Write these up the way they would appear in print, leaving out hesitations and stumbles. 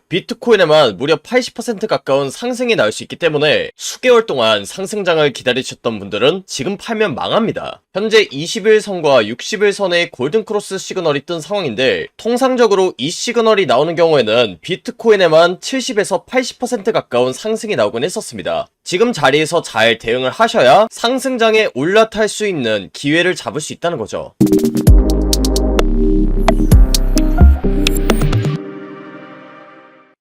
비트코인에만 무려 80% 가까운 상승이 나올 수 있기 때문에 수개월 동안 상승장을 기다리셨던 분들은 지금 팔면 망합니다. 현재 21선과 60일선의 골든크로스 시그널이 뜬 상황인데, 통상적으로 이 시그널이 나오는 경우에는 비트코인에만 70에서 80% 가까운 상승이 나오곤 했었습니다. 지금 자리에서 잘 대응을 하셔야 상승장에 올라탈 수 있는 기회를 잡을 수 있다는 거죠.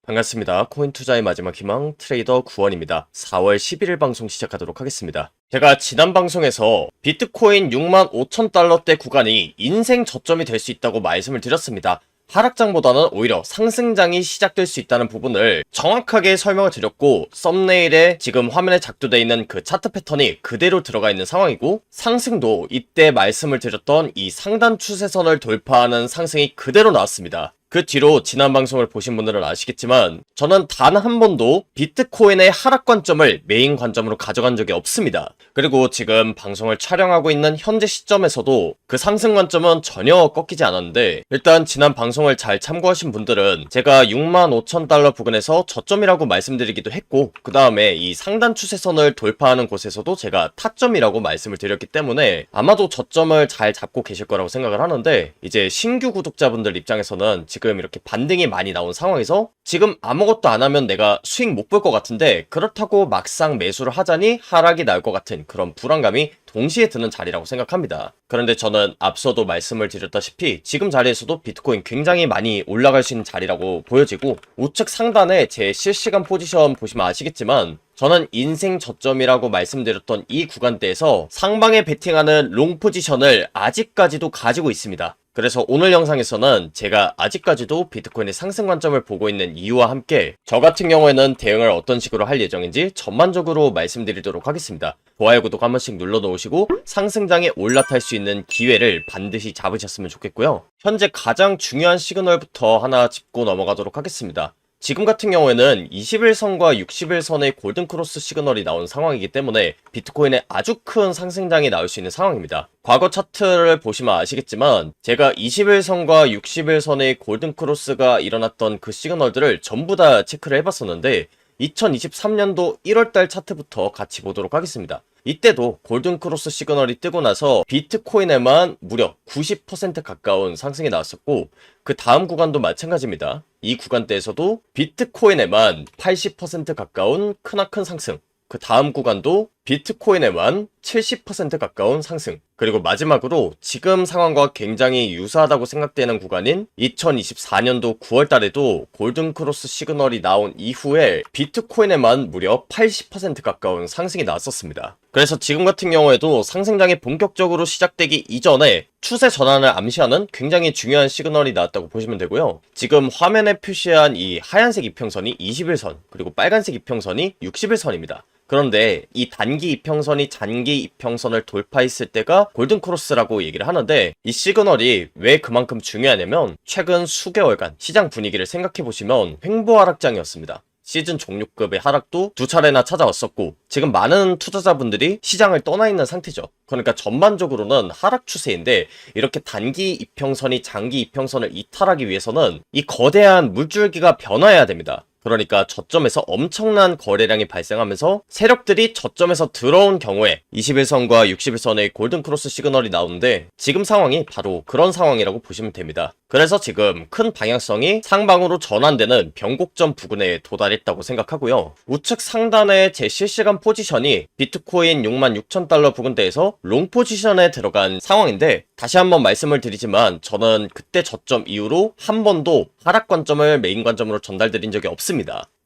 반갑습니다. 코인 투자의 마지막 희망 트레이더 구원입니다. 4월 11일 방송 시작하도록 하겠습니다. 제가 지난 방송에서 비트코인 65,000달러대 구간이 인생 저점이 될 수 있다고 말씀을 드렸습니다. 하락장보다는 오히려 상승장이 시작될 수 있다는 부분을 정확하게 설명을 드렸고, 썸네일에 지금 화면에 작동되어 있는 그 차트 패턴이 그대로 들어가 있는 상황이고, 상승도 이때 말씀을 드렸던 이 상단 추세선을 돌파하는 상승이 그대로 나왔습니다. 그 뒤로 지난 방송을 보신 분들은 아시겠지만, 저는 단 한 번도 비트코인의 하락 관점을 메인 관점으로 가져간 적이 없습니다. 그리고 지금 방송을 촬영하고 있는 현재 시점에서도 그 상승 관점은 전혀 꺾이지 않았는데, 일단 지난 방송을 잘 참고하신 분들은 제가 65,000달러 부근에서 저점이라고 말씀드리기도 했고, 그 다음에 이 상단 추세선을 돌파하는 곳에서도 제가 타점이라고 말씀을 드렸기 때문에 아마도 저점을 잘 잡고 계실 거라고 생각을 하는데, 이제 신규 구독자분들 입장에서는 지금 이렇게 반등이 많이 나온 상황에서 지금 아무것도 안 하면 내가 수익 못 볼 것 같은데, 그렇다고 막상 매수를 하자니 하락이 날 것 같은 그런 불안감이 동시에 드는 자리라고 생각합니다. 그런데 저는 앞서도 말씀을 드렸다시피 지금 자리에서도 비트코인 굉장히 많이 올라갈 수 있는 자리라고 보여지고, 우측 상단에 제 실시간 포지션 보시면 아시겠지만, 저는 인생 저점이라고 말씀드렸던 이 구간대에서 상방에 베팅하는 롱 포지션을 아직까지도 가지고 있습니다. 그래서 오늘 영상에서는 제가 아직까지도 비트코인의 상승 관점을 보고 있는 이유와 함께 저 같은 경우에는 대응을 어떤 식으로 할 예정인지 전반적으로 말씀드리도록 하겠습니다. 좋아요, 구독 한 번씩 눌러놓으시고 상승장에 올라탈 수 있는 기회를 반드시 잡으셨으면 좋겠고요. 현재 가장 중요한 시그널부터 하나 짚고 넘어가도록 하겠습니다. 지금 같은 경우에는 21선과 60일선의 골든크로스 시그널이 나온 상황이기 때문에 비트코인에 아주 큰 상승장이 나올 수 있는 상황입니다. 과거 차트를 보시면 아시겠지만, 제가 21선과 60일선의 골든크로스가 일어났던 그 시그널들을 전부 다 체크를 해봤었는데, 2023년도 1월달 차트부터 같이 보도록 하겠습니다. 이때도 골든크로스 시그널이 뜨고 나서 비트코인에만 무려 90% 가까운 상승이 나왔었고, 그 다음 구간도 마찬가지입니다. 이 구간대에서도 비트코인에만 80% 가까운 크나큰 상승, 그 다음 구간도 비트코인에만 70% 가까운 상승, 그리고 마지막으로 지금 상황과 굉장히 유사하다고 생각되는 구간인 2024년도 9월달에도 골든크로스 시그널이 나온 이후에 비트코인에만 무려 80% 가까운 상승이 나왔었습니다. 그래서 지금 같은 경우에도 상승장이 본격적으로 시작되기 이전에 추세 전환을 암시하는 굉장히 중요한 시그널이 나왔다고 보시면 되고요. 지금 화면에 표시한 이 하얀색 이평선이 21선, 그리고 빨간색 이평선이 60일선입니다. 그런데 이 단기 이평선이 장기 이평선을 돌파했을 때가 골든크로스라고 얘기를 하는데, 이 시그널이 왜 그만큼 중요하냐면, 최근 수개월간 시장 분위기를 생각해보시면 횡보하락장이었습니다. 시즌 종료급의 하락도 두 차례나 찾아왔었고, 지금 많은 투자자분들이 시장을 떠나 있는 상태죠. 그러니까 전반적으로는 하락 추세인데, 이렇게 단기 이평선이 장기 이평선을 이탈하기 위해서는 이 거대한 물줄기가 변화해야 됩니다. 그러니까 저점에서 엄청난 거래량이 발생하면서 세력들이 저점에서 들어온 경우에 21선과 60일선의 골든크로스 시그널이 나오는데, 지금 상황이 바로 그런 상황이라고 보시면 됩니다. 그래서 지금 큰 방향성이 상방으로 전환되는 변곡점 부근에 도달했다고 생각하고요. 우측 상단의 제 실시간 포지션이 비트코인 66,000달러 부근대에서 롱 포지션에 들어간 상황인데, 다시 한번 말씀을 드리지만 저는 그때 저점 이후로 한 번도 하락 관점을 메인 관점으로 전달드린 적이 없습니다.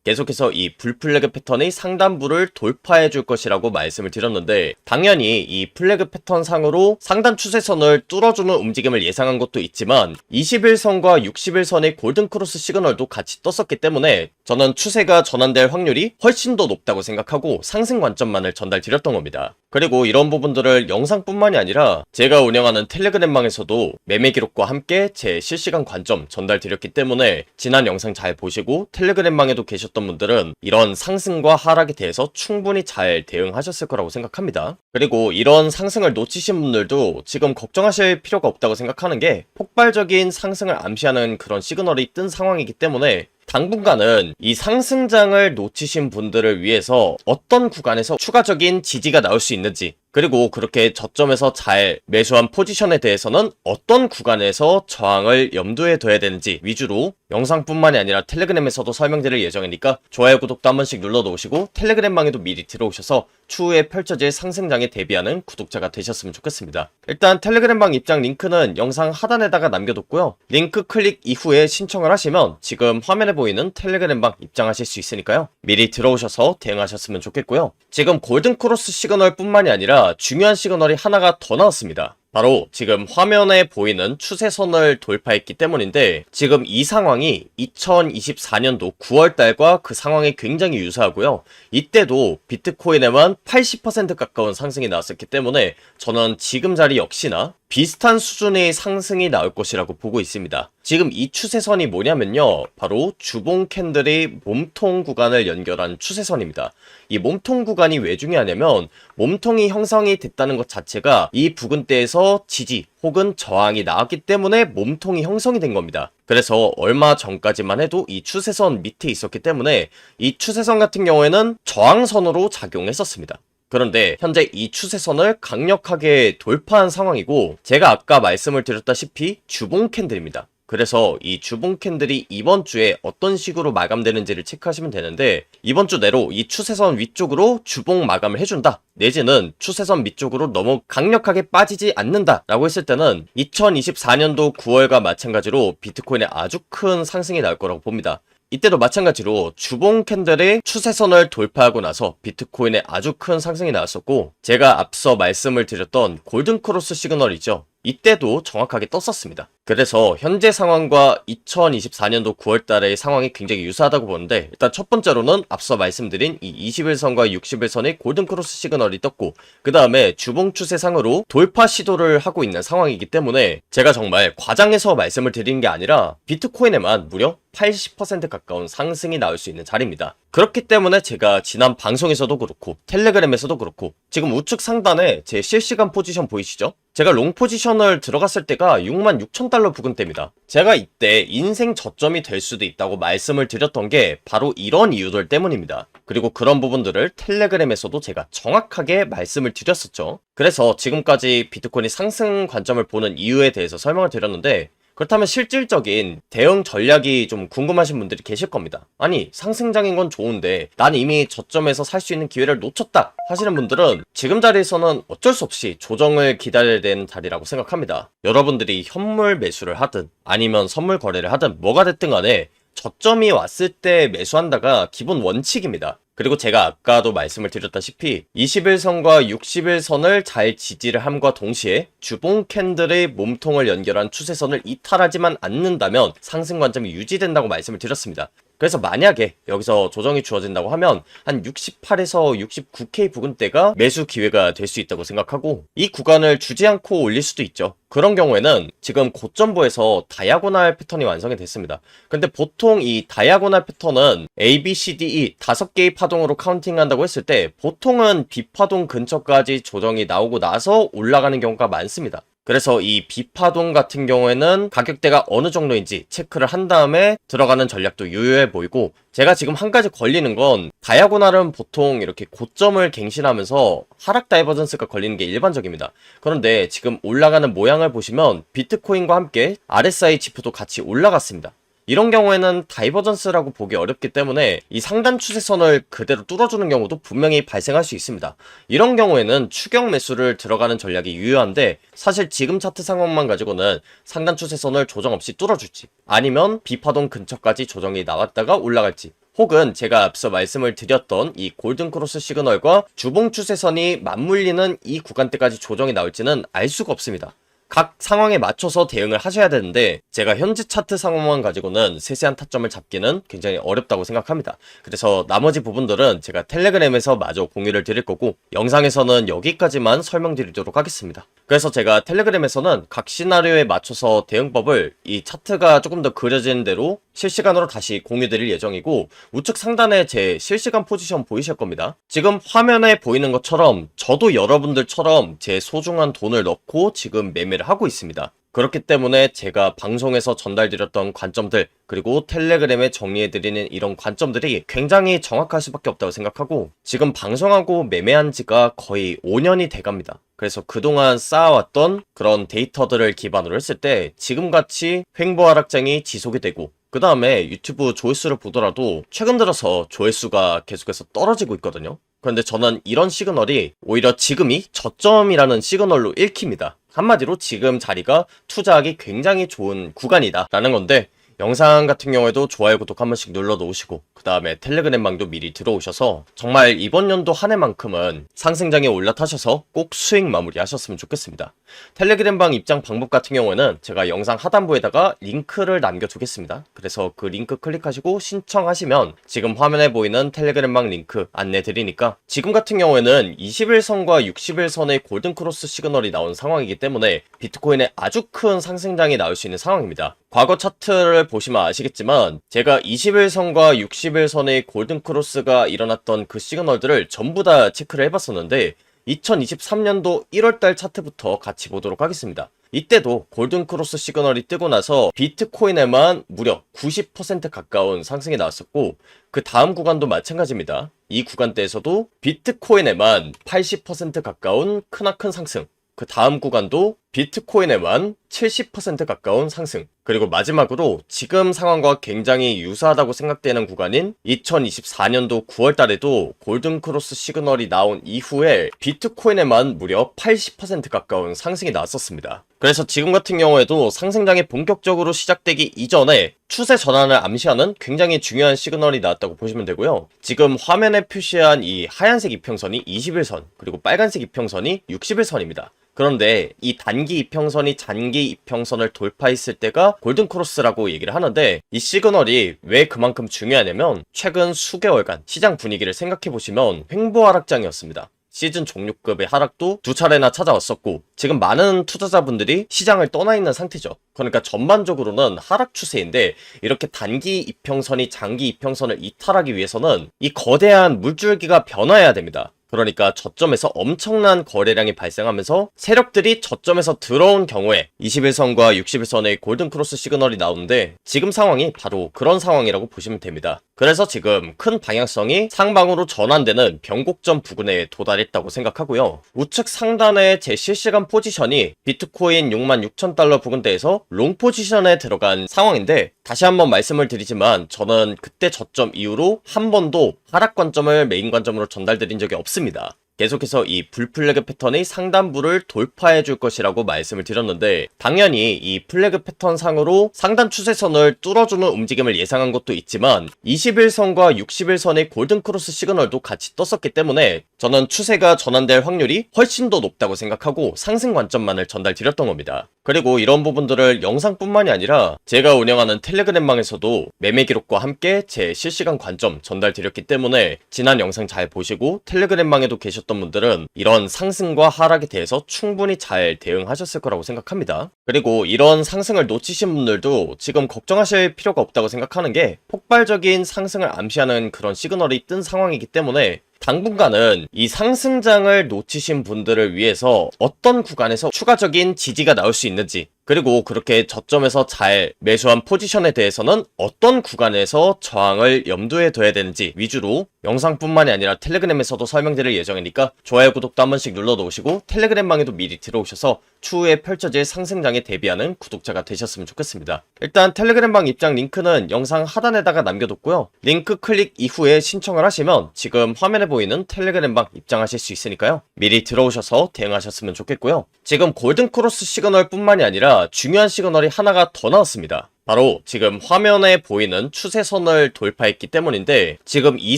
계속해서 이 불플래그 패턴의 상단부를 돌파해 줄 것이라고 말씀을 드렸는데, 당연히 이 플래그 패턴 상으로 상단 추세선을 뚫어주는 움직임을 예상한 것도 있지만 21선과 60일선의 골든크로스 시그널도 같이 떴었기 때문에 저는 추세가 전환될 확률이 훨씬 더 높다고 생각하고 상승 관점만을 전달드렸던 겁니다. 그리고 이런 부분들을 영상뿐만이 아니라 제가 운영하는 텔레그램방에서도 매매 기록과 함께 제 실시간 관점 전달드렸기 때문에 지난 영상 잘 보시고 텔레그램방에도 계셨던 분들은 이런 상승과 하락에 대해서 충분히 잘 대응하셨을 거라고 생각합니다. 그리고 이런 상승을 놓치신 분들도 지금 걱정하실 필요가 없다고 생각하는 게, 폭발적인 상승을 암시하는 그런 시그널이 뜬 상황이기 때문에 당분간은 이 상승장을 놓치신 분들을 위해서 어떤 구간에서 추가적인 지지가 나올 수 있는지, 그리고 그렇게 저점에서 잘 매수한 포지션에 대해서는 어떤 구간에서 저항을 염두에 둬야 되는지 위주로 영상뿐만이 아니라 텔레그램에서도 설명드릴 예정이니까 좋아요, 구독도 한 번씩 눌러놓으시고 텔레그램 방에도 미리 들어오셔서 추후에 펼쳐질 상승장에 대비하는 구독자가 되셨으면 좋겠습니다. 일단 텔레그램 방 입장 링크는 영상 하단에다가 남겨뒀고요. 링크 클릭 이후에 신청을 하시면 지금 화면에 보이는 텔레그램 방 입장하실 수 있으니까요. 미리 들어오셔서 대응하셨으면 좋겠고요. 지금 골든크로스 시그널 뿐만이 아니라 중요한 시그널이 하나가 더 나왔습니다. 바로 지금 화면에 보이는 추세선을 돌파했기 때문인데, 지금 이 상황이 2024년도 9월달과 그 상황이 굉장히 유사하고요. 이때도 비트코인에만 80% 가까운 상승이 나왔었기 때문에 저는 지금 자리 역시나 비슷한 수준의 상승이 나올 것이라고 보고 있습니다. 지금 이 추세선이 뭐냐면요, 바로 주봉 캔들의 몸통 구간을 연결한 추세선입니다. 이 몸통 구간이 왜 중요하냐면, 몸통이 형성이 됐다는 것 자체가 이 부근대에서 지지 혹은 저항이 나왔기 때문에 몸통이 형성이 된 겁니다. 그래서 얼마 전까지만 해도 이 추세선 밑에 있었기 때문에 이 추세선 같은 경우에는 저항선으로 작용했었습니다. 그런데 현재 이 추세선을 강력하게 돌파한 상황이고, 제가 아까 말씀을 드렸다시피 주봉 캔들입니다. 그래서 이 주봉 캔들이 이번 주에 어떤 식으로 마감되는지를 체크하시면 되는데, 이번 주 내로 이 추세선 위쪽으로 주봉 마감을 해준다, 내지는 추세선 밑쪽으로 너무 강력하게 빠지지 않는다 라고 했을 때는 2024년도 9월과 마찬가지로 비트코인에 아주 큰 상승이 나올 거라고 봅니다. 이때도 마찬가지로 주봉 캔들의 추세선을 돌파하고 나서 비트코인에 아주 큰 상승이 나왔었고, 제가 앞서 말씀을 드렸던 골든크로스 시그널이죠. 이때도 정확하게 떴었습니다. 그래서 현재 상황과 2024년도 9월달의 상황이 굉장히 유사하다고 보는데, 일단 첫 번째로는 앞서 말씀드린 이 21선과 61선의 골든크로스 시그널이 떴고, 그 다음에 주봉 추세상으로 돌파 시도를 하고 있는 상황이기 때문에 제가 정말 과장해서 말씀을 드리는 게 아니라 비트코인에만 무려 80% 가까운 상승이 나올 수 있는 자리입니다. 그렇기 때문에 제가 지난 방송에서도 그렇고 텔레그램에서도 그렇고, 지금 우측 상단에 제 실시간 포지션 보이시죠? 제가 롱 포지션을 들어갔을 때가 66,000달러 부근대입니다. 제가 이때 인생 저점이 될 수도 있다고 말씀을 드렸던 게 바로 이런 이유들 때문입니다. 그리고 그런 부분들을 텔레그램에서도 제가 정확하게 말씀을 드렸었죠. 그래서 지금까지 비트코인이 상승 관점을 보는 이유에 대해서 설명을 드렸는데, 그렇다면 실질적인 대응 전략이 좀 궁금하신 분들이 계실 겁니다. 아니, 상승장인 건 좋은데 난 이미 저점에서 살 수 있는 기회를 놓쳤다 하시는 분들은 지금 자리에서는 어쩔 수 없이 조정을 기다려야 되는 자리라고 생각합니다. 여러분들이 현물 매수를 하든 아니면 선물 거래를 하든 뭐가 됐든 간에 저점이 왔을 때 매수한다가 기본 원칙입니다. 그리고 제가 아까도 말씀을 드렸다시피 21선과 61선을 잘 지지를 함과 동시에 주봉 캔들의 몸통을 연결한 추세선을 이탈하지만 않는다면 상승 관점이 유지된다고 말씀을 드렸습니다. 그래서 만약에 여기서 조정이 주어진다고 하면 한 68에서 69K 부근대가 매수 기회가 될 수 있다고 생각하고, 이 구간을 주지 않고 올릴 수도 있죠. 그런 경우에는 지금 고점부에서 다이아고날 패턴이 완성이 됐습니다. 근데 보통 이 다이아고날 패턴은 A, B, C, D, E 5개의 파동으로 카운팅한다고 했을 때 보통은 B파동 근처까지 조정이 나오고 나서 올라가는 경우가 많습니다. 그래서 이 B파동 같은 경우에는 가격대가 어느 정도인지 체크를 한 다음에 들어가는 전략도 유효해 보이고, 제가 지금 한 가지 걸리는 건 다이아고날은 보통 이렇게 고점을 갱신하면서 하락 다이버전스가 걸리는 게 일반적입니다. 그런데 지금 올라가는 모양을 보시면 비트코인과 함께 RSI 지표도 같이 올라갔습니다. 이런 경우에는 다이버전스라고 보기 어렵기 때문에 이 상단 추세선을 그대로 뚫어주는 경우도 분명히 발생할 수 있습니다. 이런 경우에는 추격 매수를 들어가는 전략이 유효한데, 사실 지금 차트 상황만 가지고는 상단 추세선을 조정 없이 뚫어줄지, 아니면 비파동 근처까지 조정이 나왔다가 올라갈지, 혹은 제가 앞서 말씀을 드렸던 이 골든크로스 시그널과 주봉 추세선이 맞물리는 이 구간대까지 조정이 나올지는 알 수가 없습니다. 각 상황에 맞춰서 대응을 하셔야 되는데, 제가 현재 차트 상황만 가지고는 세세한 타점을 잡기는 굉장히 어렵다고 생각합니다. 그래서 나머지 부분들은 제가 텔레그램에서 마저 공유를 드릴 거고, 영상에서는 여기까지만 설명드리도록 하겠습니다. 그래서 제가 텔레그램에서는 각 시나리오에 맞춰서 대응법을 이 차트가 조금 더 그려지는 대로 실시간으로 다시 공유드릴 예정이고, 우측 상단에 제 실시간 포지션 보이실 겁니다. 지금 화면에 보이는 것처럼 저도 여러분들처럼 제 소중한 돈을 넣고 지금 매매를 하고 있습니다. 그렇기 때문에 제가 방송에서 전달드렸던 관점들, 그리고 텔레그램에 정리해드리는 이런 관점들이 굉장히 정확할 수밖에 없다고 생각하고, 지금 방송하고 매매한 지가 거의 5년이 돼갑니다. 그래서 그동안 쌓아왔던 그런 데이터들을 기반으로 했을 때 지금같이 횡보 하락장이 지속이 되고, 그 다음에 유튜브 조회수를 보더라도 최근 들어서 조회수가 계속해서 떨어지고 있거든요. 그런데 저는 이런 시그널이 오히려 지금이 저점이라는 시그널로 읽힙니다. 한마디로 지금 자리가 투자하기 굉장히 좋은 구간이다 라는 건데, 영상 같은 경우에도 좋아요, 구독 한 번씩 눌러 놓으시고, 그 다음에 텔레그램방도 미리 들어오셔서 정말 이번 연도 한 해만큼은 상승장에 올라타셔서 꼭 수익 마무리 하셨으면 좋겠습니다. 텔레그램방 입장 방법 같은 경우에는 제가 영상 하단부에다가 링크를 남겨두겠습니다. 그래서 그 링크 클릭하시고 신청하시면 지금 화면에 보이는 텔레그램방 링크 안내 드리니까, 지금 같은 경우에는 21선과 60일선의 골든크로스 시그널이 나온 상황이기 때문에 비트코인에 아주 큰 상승장이 나올 수 있는 상황입니다. 과거 차트를 보시면 아시겠지만 제가 21선과 60일선의 골든크로스가 일어났던 그 시그널들을 전부 다 체크를 해봤었는데, 2023년도 1월달 차트부터 같이 보도록 하겠습니다. 이때도 골든크로스 시그널이 뜨고 나서 비트코인에만 무려 90% 가까운 상승이 나왔었고, 그 다음 구간도 마찬가지입니다. 이 구간대에서도 비트코인에만 80% 가까운 크나큰 상승, 그 다음 구간도 비트코인에만 70% 가까운 상승, 그리고 마지막으로 지금 상황과 굉장히 유사하다고 생각되는 구간인 2024년도 9월달에도 골든크로스 시그널이 나온 이후에 비트코인에만 무려 80% 가까운 상승이 나왔었습니다. 그래서 지금 같은 경우에도 상승장이 본격적으로 시작되기 이전에 추세 전환을 암시하는 굉장히 중요한 시그널이 나왔다고 보시면 되고요. 지금 화면에 표시한 이 하얀색 이평선이 21선, 그리고 빨간색 이평선이 60일선입니다. 그런데 이 단기 이평선이 장기 이평선을 돌파했을 때가 골든크로스라고 얘기를 하는데, 이 시그널이 왜 그만큼 중요하냐면 최근 수개월간 시장 분위기를 생각해보시면 횡보 하락장이었습니다. 시즌 종료급의 하락도 두 차례나 찾아왔었고, 지금 많은 투자자분들이 시장을 떠나 있는 상태죠. 그러니까 전반적으로는 하락 추세인데, 이렇게 단기 이평선이 장기 이평선을 이탈하기 위해서는 이 거대한 물줄기가 변화해야 됩니다. 그러니까 저점에서 엄청난 거래량이 발생하면서 세력들이 저점에서 들어온 경우에 21선과 60일선의 골든크로스 시그널이 나오는데, 지금 상황이 바로 그런 상황이라고 보시면 됩니다. 그래서 지금 큰 방향성이 상방으로 전환되는 변곡점 부근에 도달했다고 생각하고요. 우측 상단의 제 실시간 포지션이 비트코인 66,000달러 부근대에서 롱 포지션에 들어간 상황인데, 다시 한번 말씀을 드리지만 저는 그때 저점 이후로 한 번도 하락 관점을 메인 관점으로 전달드린 적이 없습니다. 계속해서 이 불플래그 패턴의 상단부를 돌파해 줄 것이라고 말씀을 드렸는데, 당연히 이 플래그 패턴 상으로 상단 추세선을 뚫어주는 움직임을 예상한 것도 있지만 21선과 60일선의 골든크로스 시그널도 같이 떴었기 때문에 저는 추세가 전환될 확률이 훨씬 더 높다고 생각하고 상승 관점만을 전달드렸던 겁니다. 그리고 이런 부분들을 영상뿐만이 아니라 제가 운영하는 텔레그램방에서도 매매 기록과 함께 제 실시간 관점 전달드렸기 때문에 지난 영상 잘 보시고 텔레그램방에도 계셨던 분들은 이런 상승과 하락에 대해서 충분히 잘 대응하셨을 거라고 생각합니다. 그리고 이런 상승을 놓치신 분들도 지금 걱정하실 필요가 없다고 생각하는 게, 폭발적인 상승을 암시하는 그런 시그널이 뜬 상황이기 때문에 당분간은 이 상승장을 놓치신 분들을 위해서 어떤 구간에서 추가적인 지지가 나올 수 있는지, 그리고 그렇게 저점에서 잘 매수한 포지션에 대해서는 어떤 구간에서 저항을 염두에 둬야 되는지 위주로 영상뿐만이 아니라 텔레그램에서도 설명드릴 예정이니까 좋아요, 구독도 한 번씩 눌러 놓으시고 텔레그램방에도 미리 들어오셔서 추후에 펼쳐질 상승장에 대비하는 구독자가 되셨으면 좋겠습니다. 일단 텔레그램방 입장 링크는 영상 하단에다가 남겨뒀고요. 링크 클릭 이후에 신청을 하시면 지금 화면에 보이는 텔레그램방 입장하실 수 있으니까요. 미리 들어오셔서 대응하셨으면 좋겠고요. 지금 골든크로스 시그널 뿐만이 아니라 중요한 시그널이 하나가 더 나왔습니다. 바로 지금 화면에 보이는 추세선을 돌파했기 때문인데, 지금 이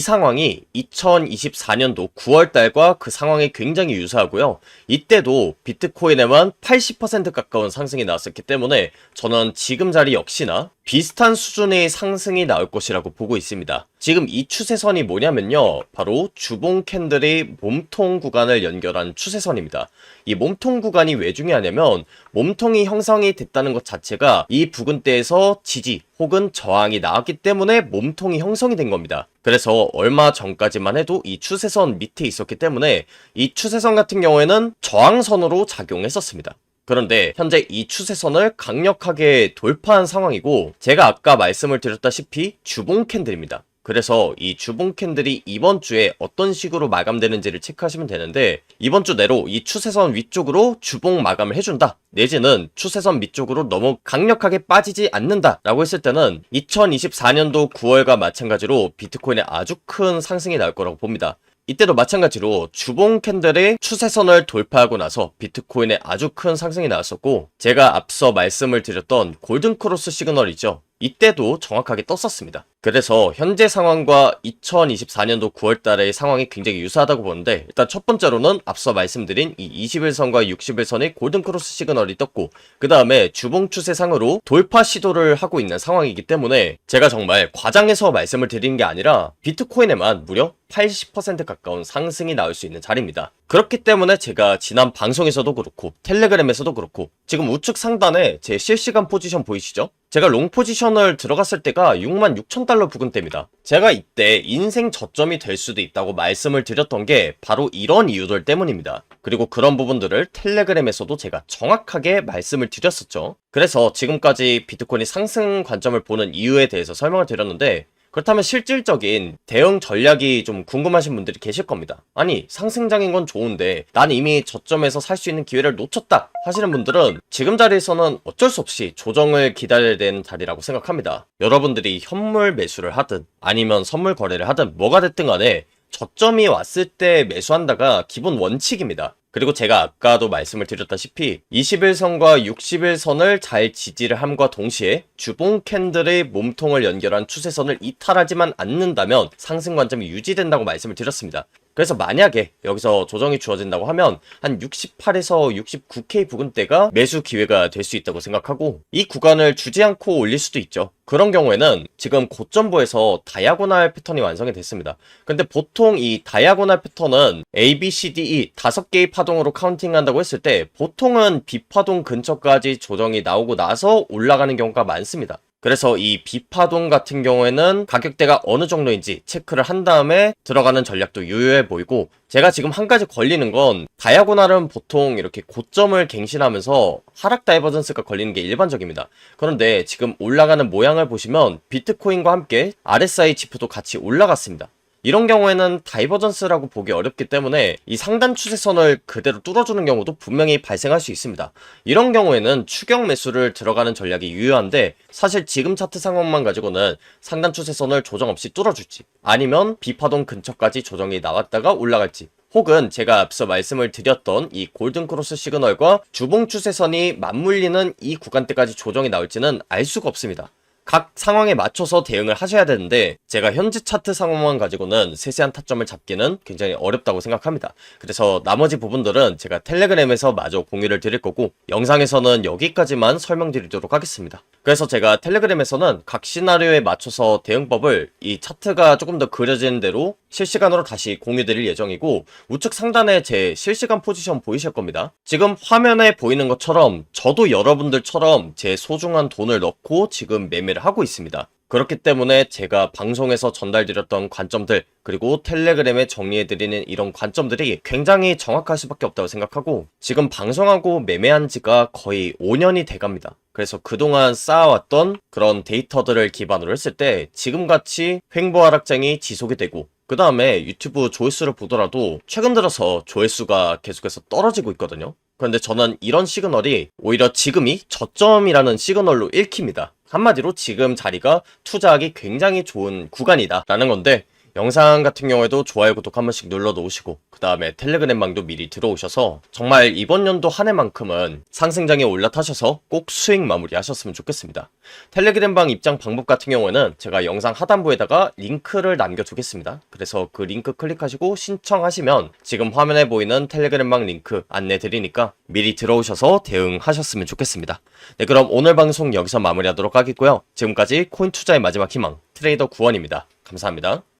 상황이 2024년도 9월달과 그 상황이 굉장히 유사하고요. 이때도 비트코인에만 80% 가까운 상승이 나왔었기 때문에 저는 지금 자리 역시나 비슷한 수준의 상승이 나올 것이라고 보고 있습니다. 지금 이 추세선이 뭐냐면요, 바로 주봉 캔들의 몸통 구간을 연결한 추세선입니다. 이 몸통 구간이 왜 중요하냐면, 몸통이 형성이 됐다는 것 자체가 이 부근대에서 지지 혹은 저항이 나왔기 때문에 몸통이 형성이 된 겁니다. 그래서 얼마 전까지만 해도 이 추세선 밑에 있었기 때문에 이 추세선 같은 경우에는 저항선으로 작용했었습니다. 그런데 현재 이 추세선을 강력하게 돌파한 상황이고, 제가 아까 말씀을 드렸다시피 주봉 캔들입니다. 그래서 이 주봉 캔들이 이번 주에 어떤 식으로 마감되는지를 체크하시면 되는데, 이번 주 내로 이 추세선 위쪽으로 주봉 마감을 해준다, 내지는 추세선 밑쪽으로 너무 강력하게 빠지지 않는다 라고 했을 때는 2024년도 9월과 마찬가지로 비트코인에 아주 큰 상승이 나올 거라고 봅니다. 이때도 마찬가지로 주봉 캔들의 추세선을 돌파하고 나서 비트코인에 아주 큰 상승이 나왔었고, 제가 앞서 말씀을 드렸던 골든크로스 시그널이죠. 이때도 정확하게 떴었습니다. 그래서 현재 상황과 2024년도 9월달의 상황이 굉장히 유사하다고 보는데, 일단 첫 번째로는 앞서 말씀드린 이 21선과 60일선의 골든크로스 시그널이 떴고, 그 다음에 주봉 추세상으로 돌파 시도를 하고 있는 상황이기 때문에 제가 정말 과장해서 말씀을 드리는 게 아니라 비트코인에만 무려 80% 가까운 상승이 나올 수 있는 자리입니다. 그렇기 때문에 제가 지난 방송에서도 그렇고 텔레그램에서도 그렇고, 지금 우측 상단에 제 실시간 포지션 보이시죠? 제가 롱 포지션을 들어갔을 때가 66,000달러 부근대입니다. 제가 이때 인생 저점이 될 수도 있다고 말씀을 드렸던 게 바로 이런 이유들 때문입니다. 그리고 그런 부분들을 텔레그램에서도 제가 정확하게 말씀을 드렸었죠. 그래서 지금까지 비트코인이 상승 관점을 보는 이유에 대해서 설명을 드렸는데, 그렇다면 실질적인 대응 전략이 좀 궁금하신 분들이 계실 겁니다. 아니, 상승장인 건 좋은데 난 이미 저점에서 살 수 있는 기회를 놓쳤다 하시는 분들은 지금 자리에서는 어쩔 수 없이 조정을 기다려야 되는 자리라고 생각합니다. 여러분들이 현물 매수를 하든 아니면 선물 거래를 하든 뭐가 됐든 간에 저점이 왔을 때 매수한다가 기본 원칙입니다. 그리고 제가 아까도 말씀을 드렸다시피 21선과 60일선을 잘 지지를 함과 동시에 주봉 캔들의 몸통을 연결한 추세선을 이탈하지만 않는다면 상승 관점이 유지된다고 말씀을 드렸습니다. 그래서 만약에 여기서 조정이 주어진다고 하면 한 68에서 69K 부근대가 매수 기회가 될 수 있다고 생각하고, 이 구간을 주지 않고 올릴 수도 있죠. 그런 경우에는 지금 고점부에서 다이아고날 패턴이 완성이 됐습니다. 근데 보통 이 다이아고날 패턴은 A, B, C, D, E 5개의 파동으로 카운팅한다고 했을 때 보통은 B파동 근처까지 조정이 나오고 나서 올라가는 경우가 많습니다. 그래서 이 B파동 같은 경우에는 가격대가 어느 정도인지 체크를 한 다음에 들어가는 전략도 유효해 보이고, 제가 지금 한 가지 걸리는 건 다이아고날은 보통 이렇게 고점을 갱신하면서 하락 다이버전스가 걸리는 게 일반적입니다. 그런데 지금 올라가는 모양을 보시면 비트코인과 함께 RSI 지표도 같이 올라갔습니다. 이런 경우에는 다이버전스라고 보기 어렵기 때문에 이 상단 추세선을 그대로 뚫어주는 경우도 분명히 발생할 수 있습니다. 이런 경우에는 추격 매수를 들어가는 전략이 유효한데, 사실 지금 차트 상황만 가지고는 상단 추세선을 조정 없이 뚫어줄지, 아니면 B파동 근처까지 조정이 나왔다가 올라갈지, 혹은 제가 앞서 말씀을 드렸던 이 골든크로스 시그널과 주봉 추세선이 맞물리는 이 구간대까지 조정이 나올지는 알 수가 없습니다. 각 상황에 맞춰서 대응을 하셔야 되는데, 제가 현재 차트 상황만 가지고는 세세한 타점을 잡기는 굉장히 어렵다고 생각합니다. 그래서 나머지 부분들은 제가 텔레그램에서 마저 공유를 드릴 거고, 영상에서는 여기까지만 설명드리도록 하겠습니다. 그래서 제가 텔레그램에서는 각 시나리오에 맞춰서 대응법을 이 차트가 조금 더 그려지는 대로 실시간으로 다시 공유 드릴 예정이고, 우측 상단에 제 실시간 포지션 보이실 겁니다. 지금 화면에 보이는 것처럼 저도 여러분들처럼 제 소중한 돈을 넣고 지금 매매를 하고 있습니다. 그렇기 때문에 제가 방송에서 전달드렸던 관점들, 그리고 텔레그램에 정리해드리는 이런 관점들이 굉장히 정확할 수밖에 없다고 생각하고, 지금 방송하고 매매한 지가 거의 5년이 돼갑니다. 그래서 그동안 쌓아왔던 그런 데이터들을 기반으로 했을 때 지금같이 횡보 하락장이 지속이 되고, 그 다음에 유튜브 조회수를 보더라도 최근 들어서 조회수가 계속해서 떨어지고 있거든요. 그런데 저는 이런 시그널이 오히려 지금이 저점이라는 시그널로 읽힙니다. 한마디로 지금 자리가 투자하기 굉장히 좋은 구간이다 라는 건데, 영상 같은 경우에도 좋아요, 구독 한 번씩 눌러 놓으시고, 그 다음에 텔레그램방도 미리 들어오셔서 정말 이번 연도 한 해만큼은 상승장에 올라타셔서 꼭 수익 마무리 하셨으면 좋겠습니다. 텔레그램방 입장 방법 같은 경우에는 제가 영상 하단부에다가 링크를 남겨두겠습니다. 그래서 그 링크 클릭하시고 신청하시면 지금 화면에 보이는 텔레그램방 링크 안내 드리니까 미리 들어오셔서 대응하셨으면 좋겠습니다. 네, 그럼 오늘 방송 여기서 마무리하도록 하겠고요. 지금까지 코인 투자의 마지막 희망 트레이더 구원입니다. 감사합니다.